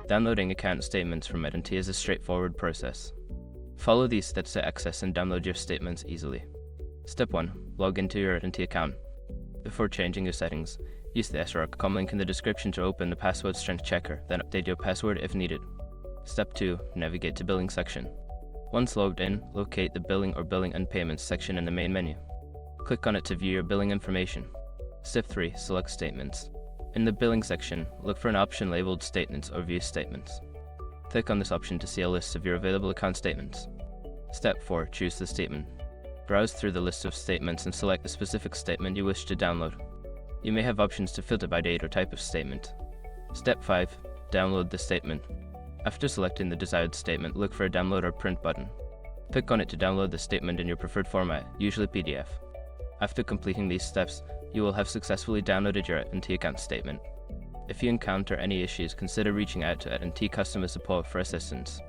Downloading account statements from AT&T is a straightforward process. Follow these steps to access and download your statements easily. Step 1. Log into your AT&T account. Before changing your settings, use the src.com link in the description to open the password strength checker, then update your password if needed. Step 2. Navigate to Billing section. Once logged in, locate the Billing or Billing and Payments section in the main menu. Click on it to view your billing information. Step 3. Select Statements. In the Billing section, look for an option labeled Statements or View Statements. Click on this option to see a list of your available account statements. Step 4. Choose the statement. Browse through the list of statements and select the specific statement you wish to download. You may have options to filter by date or type of statement. Step 5. Download the statement. After selecting the desired statement, look for a download or print button. Click on it to download the statement in your preferred format, usually PDF. After completing these steps, you will have successfully downloaded your AT&T account statement. If you encounter any issues, consider reaching out to AT&T customer support for assistance.